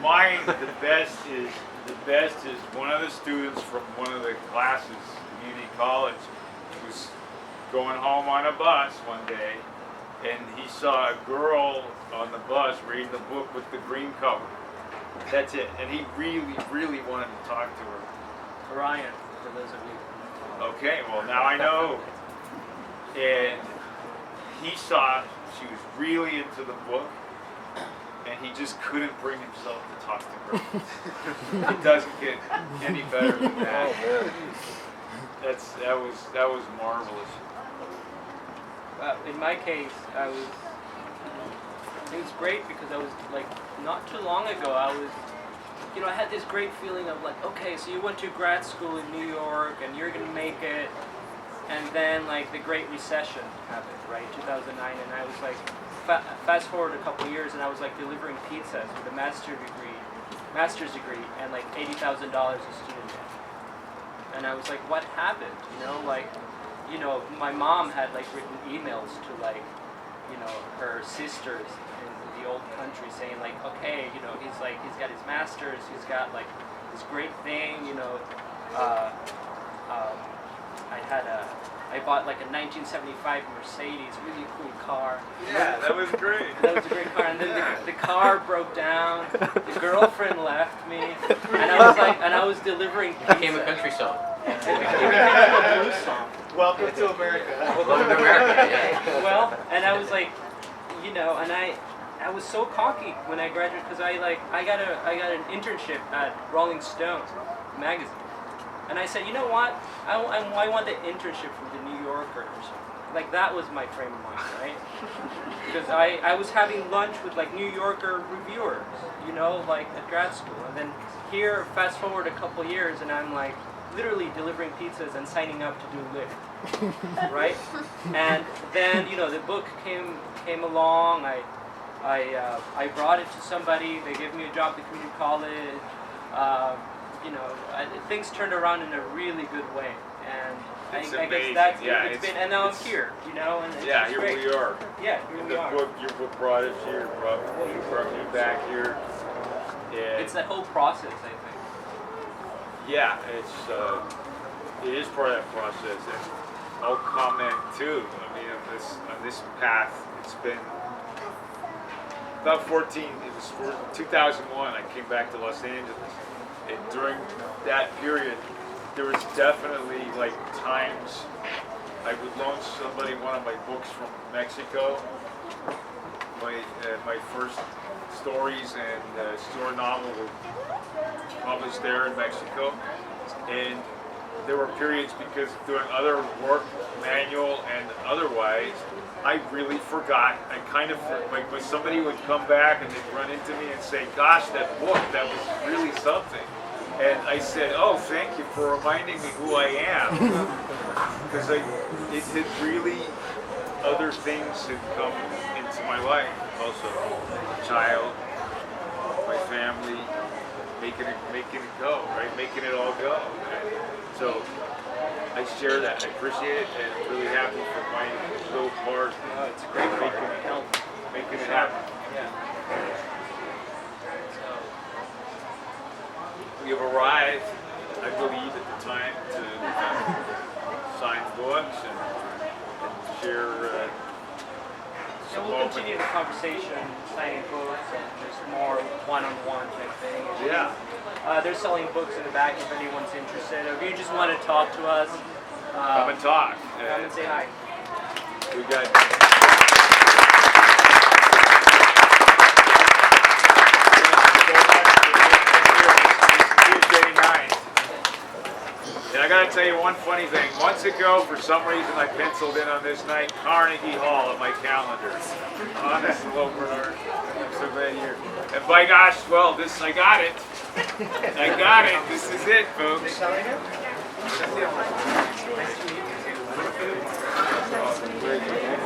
Speaker 2: Mine, the best is one of the students from one of the classes, community college, was going home on a bus one day, and he saw a girl on the bus reading the book with the green cover. That's it. And he really, really wanted to talk to her.
Speaker 1: Orion, for those of you.
Speaker 2: Okay, well now I know. And he saw she was really into the book, and he just couldn't bring himself to talk to her. It doesn't get any better than that. That was marvelous.
Speaker 1: In my case, it was great because I was like, not too long ago, I had this great feeling of like, okay, so you went to grad school in New York and you're gonna make it, and then like the Great Recession happened, right, 2009, and I was like, fast forward a couple years, and I was like delivering pizzas with a master's degree, and like $80,000 a student debt, and I was like, what happened, my mom had like written emails to like, her sisters in the old country saying like, okay, he's got his master's, he's got like this great thing, I bought like a 1975 Mercedes, really cool car.
Speaker 2: Yeah, that was great.
Speaker 1: That was a great car, and then the car broke down. The girlfriend left me, and I was delivering pizza.
Speaker 4: Became a country song.
Speaker 1: It became a blues song.
Speaker 3: Welcome to America.
Speaker 4: Welcome to America, yeah.
Speaker 1: Well, and I was like, and I was so cocky when I graduated because I got an internship at Rolling Stone magazine, and I said, you know what, I want the internship from the New Yorker or something. Like that was my frame of mind, right? Because I was having lunch with like New Yorker reviewers, like at grad school, and then here, fast forward a couple years, and I'm like literally delivering pizzas and signing up to do Lyft, right? And then the book came along. I brought it to somebody. They gave me a job at the community college. Things turned around in a really good way, and
Speaker 2: It's
Speaker 1: I guess
Speaker 2: amazing.
Speaker 1: that's
Speaker 2: Yeah,
Speaker 1: it's been. And now I'm here, and it's
Speaker 2: Yeah,
Speaker 1: just
Speaker 2: here
Speaker 1: great.
Speaker 2: we are.
Speaker 1: Yeah, here
Speaker 2: And
Speaker 1: we
Speaker 2: the
Speaker 1: are.
Speaker 2: book, your book brought us here, brought me back here. And
Speaker 1: It's that whole process, I think.
Speaker 2: yeah, it is part of that process, and I'll comment too. I mean, on this path, it's been about 14. It was 2001. I came back to Los Angeles, and during that period, there was definitely like times I would loan somebody one of my books from Mexico, my first stories and short novel were published there in Mexico, and there were periods because of doing other work, manual and otherwise, I really forgot. I kind of, like when somebody would come back and they'd run into me and say, gosh, that book, that was really something. And I said, oh, thank you for reminding me who I am. Because it had really, other things had come into my life also. A child, my family, making it go, right? Making it all go. So I share that. I appreciate it, and I'm really happy for my little part.
Speaker 1: It's a great
Speaker 2: Making it happen.
Speaker 1: Yeah.
Speaker 2: We have arrived, I believe, at the time to sign books and share
Speaker 1: So
Speaker 2: some
Speaker 1: we'll
Speaker 2: moment.
Speaker 1: continue the conversation, signing books, and just more one-on-one type thing.
Speaker 2: Yeah.
Speaker 1: They're selling books in the back if anyone's interested. Or if you just want to talk to us,
Speaker 2: Come and talk.
Speaker 1: come and say hi.
Speaker 2: We got. And I gotta tell you one funny thing. Months ago, for some reason, I penciled in on this night Carnegie Hall on my calendar. Honest, hello, Bernard. I'm so glad you're here. And by gosh, well, I got it. I got it. This is it, folks. Great.